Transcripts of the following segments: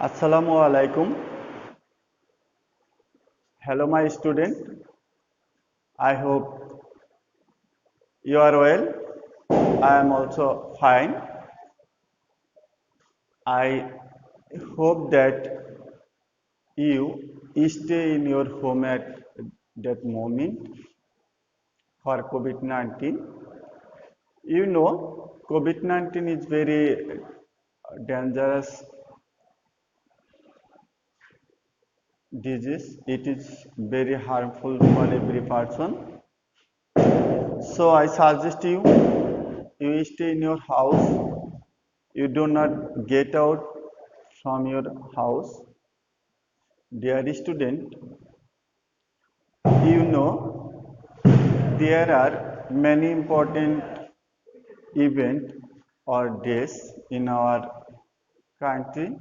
Assalamu alaikum. Hello, my student. I hope you are well. I am also fine. I hope that you stay in your home at that moment for COVID-19. You know, COVID-19 is very dangerous disease. It is very harmful for every person. So I suggest you stay in your house. You do not get out from your house. Dear student, you know there are many important events or days in our country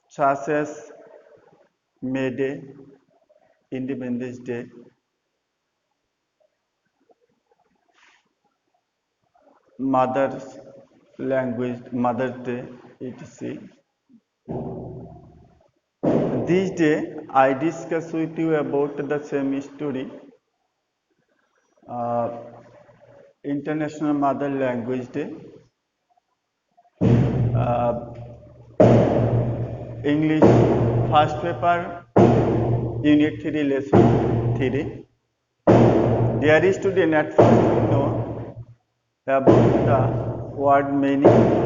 such as May Day, Independence Day, Mother's Language, Mother's Day, etc. This day I discuss with you about the same story, uh, International Mother Language Day, uh, English first paper, Unit 3 lesson 3. Dear student, at first we know about the word meaning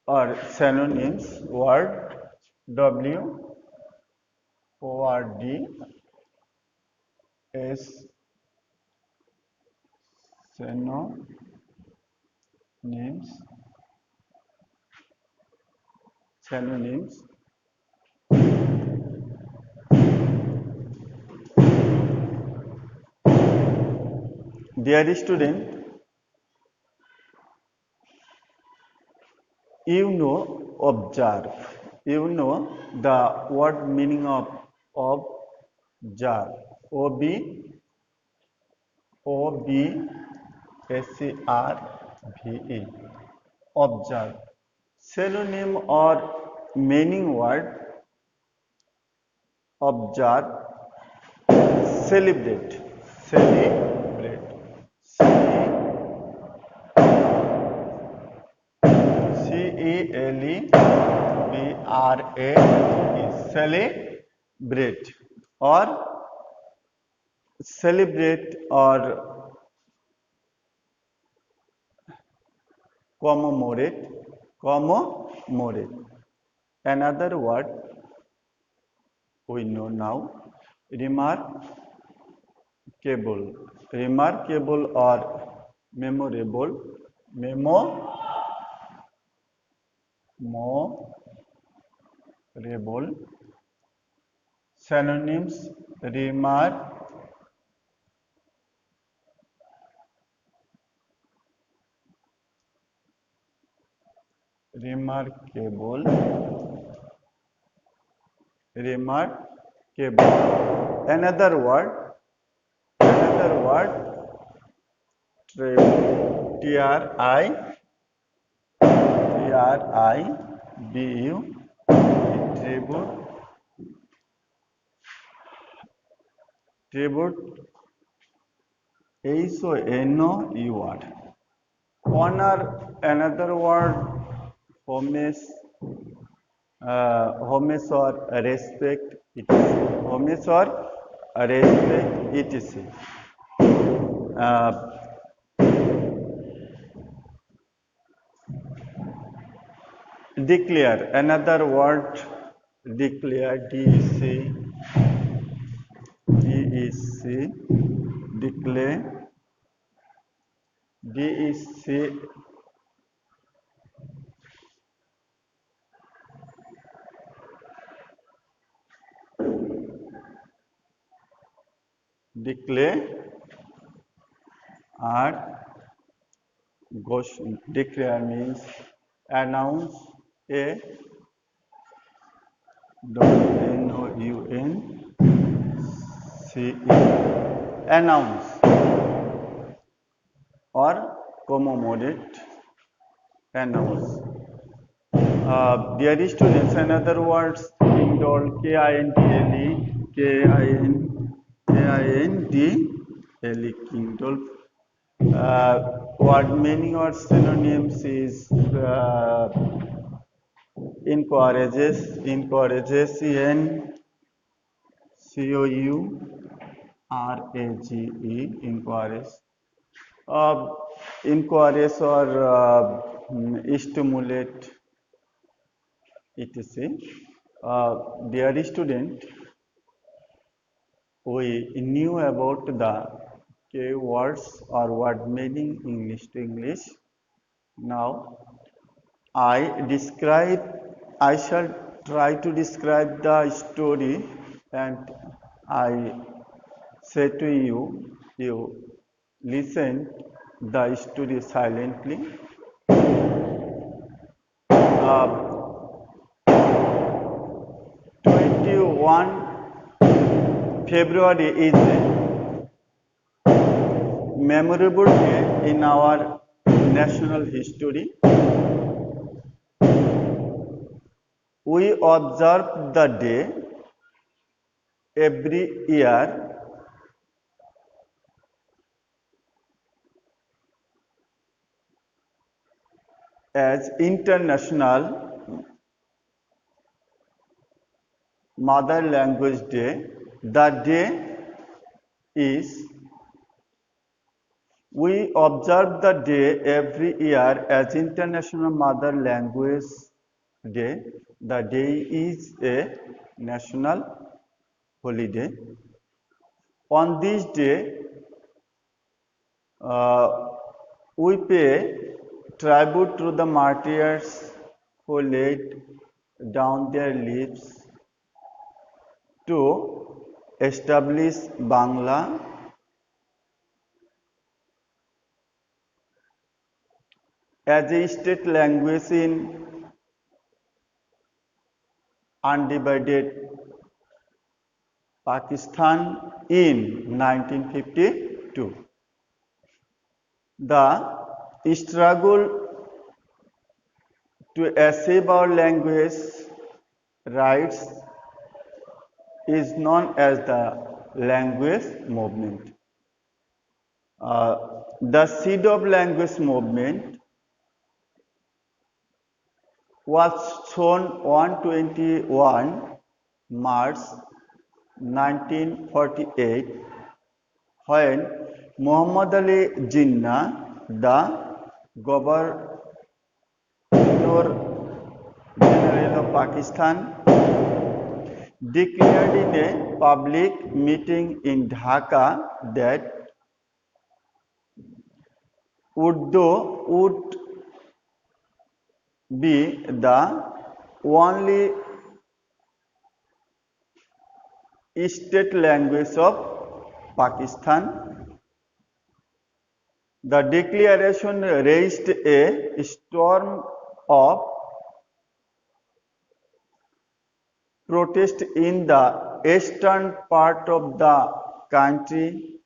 or synonyms. Word W O R D S synonyms. Synonyms. Dear student, you know observe. You know the word meaning of observe. OBSERVE. Observe. Synonym or meaning word observe. Celebrate. Celebrate. CELEBRATE. Celebrate or celebrate or commemorate. Commemorate. Another word we know now, remarkable. Remarkable or memorable. Memorable. Synonyms, remarkable, remarkable. Another word, tribu, tribute, HONOUR. Honor, another word, homage, homage or respect, etc. Homage or respect, etc. Declare, another word, declare, DEC, declare, DEC, declare, declare means announce, announce or commemorate. announce. Dear students, another words kindle, K-I-N-D-L-E, kindle. Word meaning or synonyms is encourages, E-N-C-O-U-R-A-G-E, encourage. Encourage or stimulate, etc. Dear student, we knew about the keywords or word meaning English to English. Now, I shall try to describe the story, and I say to you, you listen the story silently. 21 February is a memorable day in our national history. We observe the day every year as International Mother Language Day. The day is we observe the day every year as International Mother Language Day. The day is a national holiday. On this day, we pay tribute to the martyrs who laid down their lives to establish Bangla as a state language in undivided Pakistan in 1952. The struggle to achieve our language rights is known as the language movement. The seed of language movement was sown on 21 March 1948 when Muhammad Ali Jinnah, the Governor General of Pakistan, declared in a public meeting in Dhaka that Urdu would be the only state language of Pakistan. The declaration raised a storm of protest in the eastern part of the country.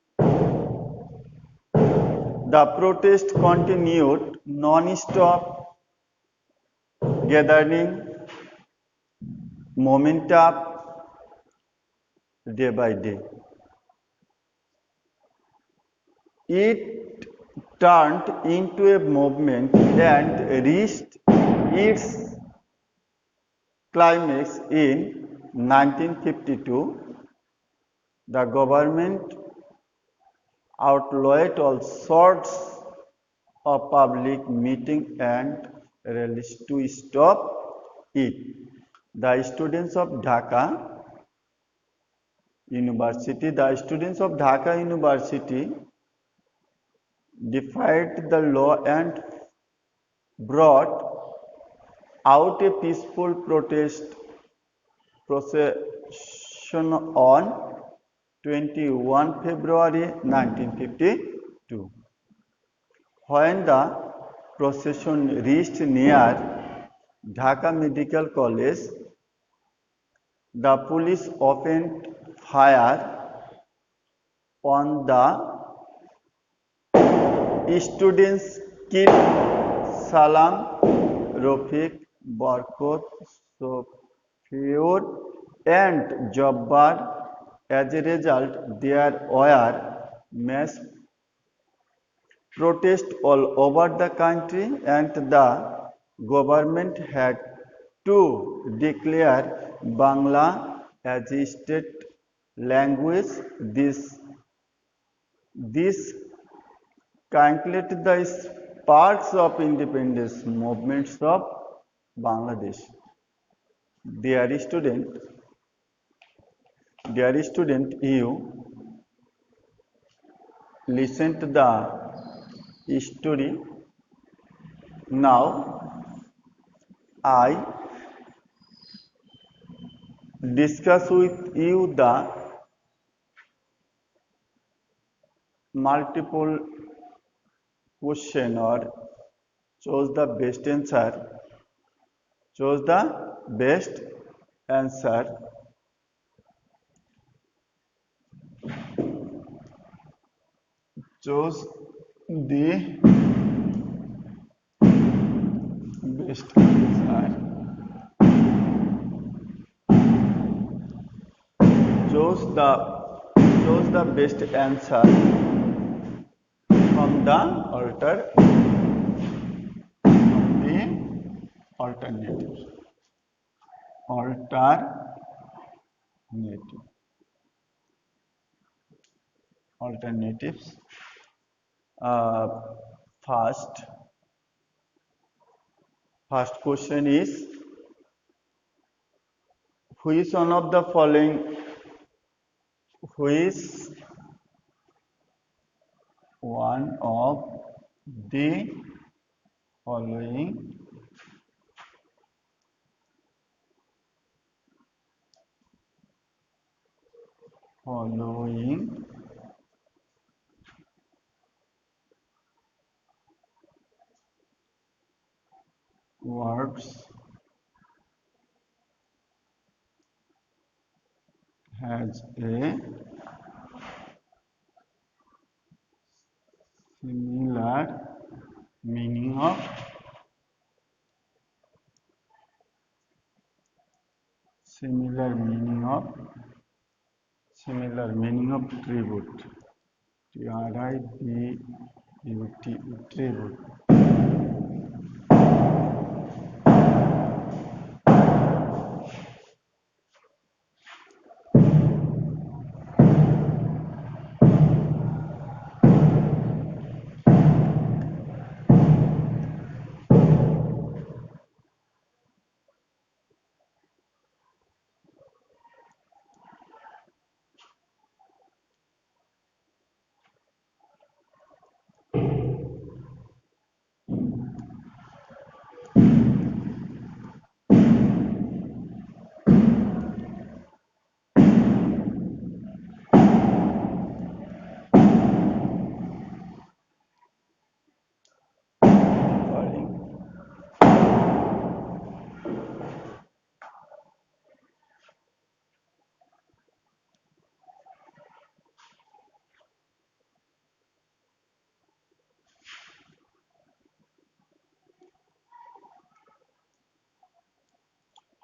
The protest continued non-stop, gathering momentum day by day. It turned into a movement and reached its climax in 1952. The government outlawed all sorts of public meetings and rallies to stop it. The students of Dhaka University defied the law and brought out a peaceful protest procession on 21 February 1952. When the procession reached near Dhaka Medical College, the police opened fire on the students, killed Salam, Rafiq, Barkot, Sofiur, and Jabbar. As a result, there were mass protests all over the country, and the government had to declare Bangla as a state language. This calculate the sparks of independence movements of Bangladesh. Dear student, you listen to the story. Now, I discuss with you the multiple question or choose the best answer. Choose the best answer. Choose the best answer. Choose the best answer from the alternatives. Alternatives. First question is, who is one of the following? Who is one of the following words has a similar meaning of tribute. Tribute. Tribute.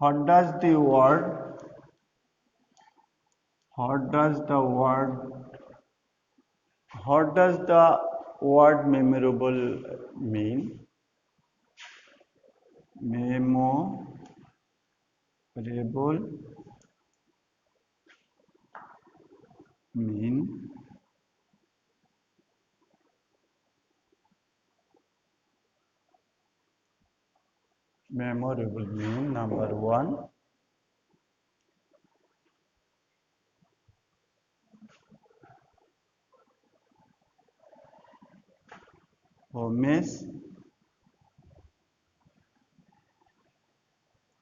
What does the word memorable mean? Memorable mean number one, homage.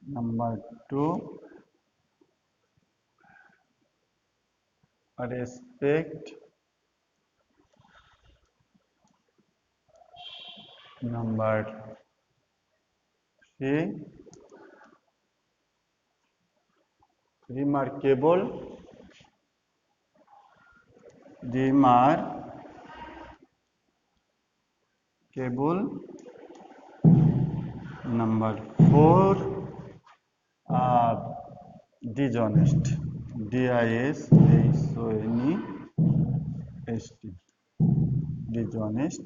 Number two, respect. Number three, remarkable. Remarkable. Number 4, dishonest. Dishonest. Dishonest.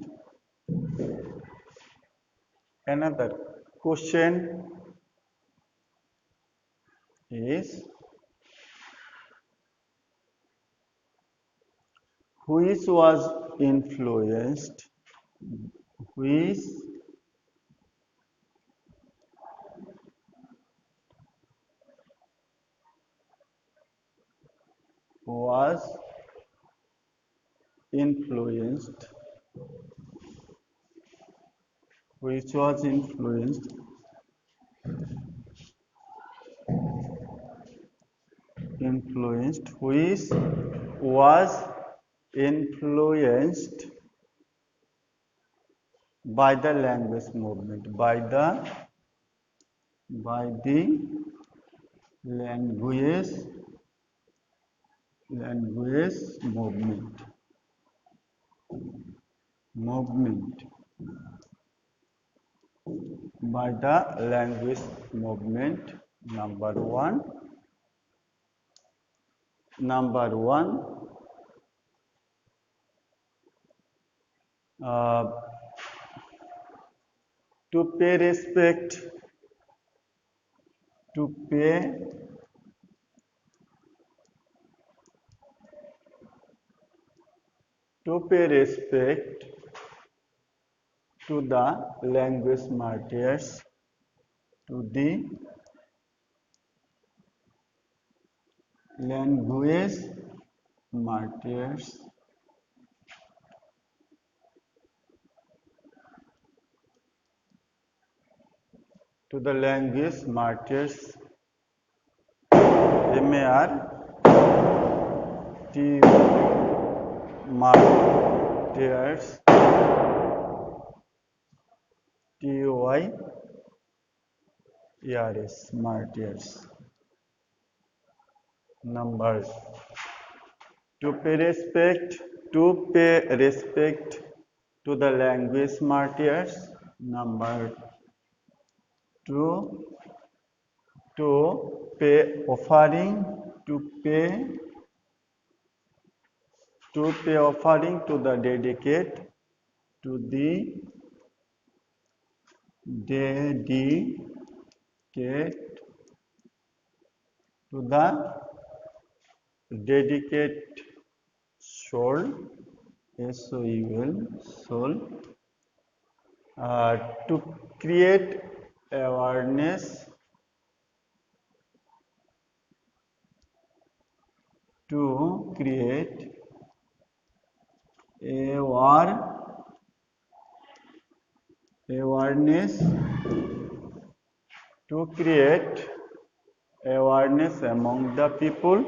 Another question is, which was influenced, which was influenced, which was influenced which was influenced by the language movement, by the language movement, by the language movement. Number one, to pay respect, to pay respect to the language martyrs, to the language martyrs, to the language martyrs, M-A-R-T martyrs, T-O-Y-E-R-S, martyrs. Number, to pay respect to the language martyrs. Number 2, to pay offering, to pay offering to the dedicate, to the dedicate, to the dedicate soul, S-O-U-L, soul, to create awareness, to create awareness, to create awareness among the people,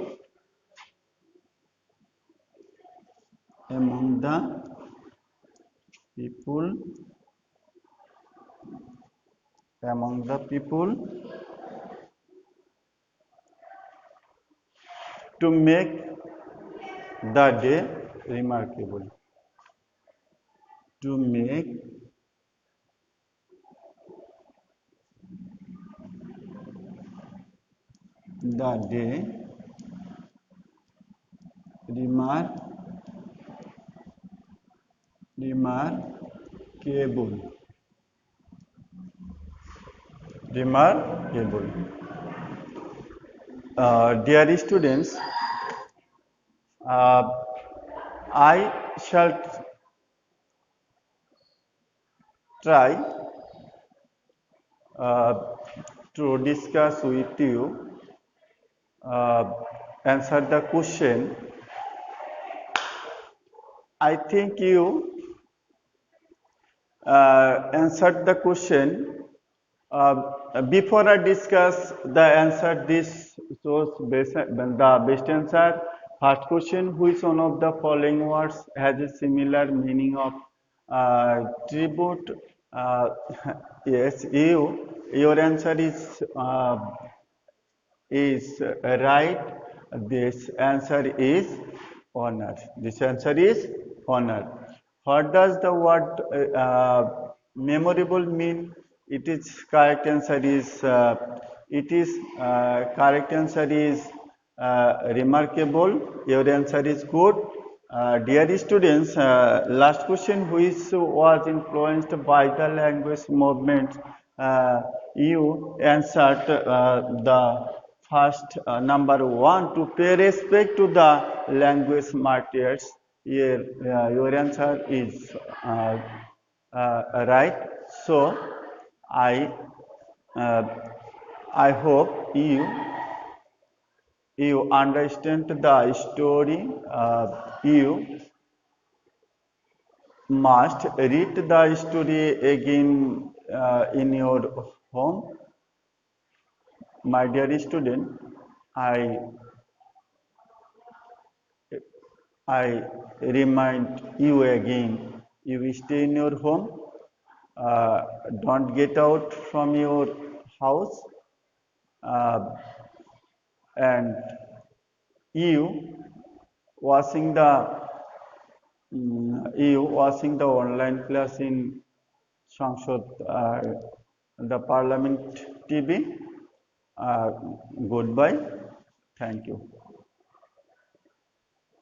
to make the day remarkable, to make the day remarkable. Dear students, I shall try to discuss with you, answer the question. I think you answered the question. Before I discuss the answer, this shows the best answer. First question: which one of the following words has a similar meaning of tribute? Yes, your answer is right. This answer is honor. This answer is honor. What does the word memorable mean? It is correct answer is correct answer is remarkable. Your answer is good. Dear students, last question: which was influenced by the language movement? You answered the first number one, to pay respect to the language martyrs. Your answer is right. So I uh, I hope you understand the story. You must read the story again in your home. My dear student, I I remind you again, you stay in your home, uh, don't get out from your house, uh, and you watching the online class in Sangsad, the Parliament TV. Uh, Goodbye. Thank you.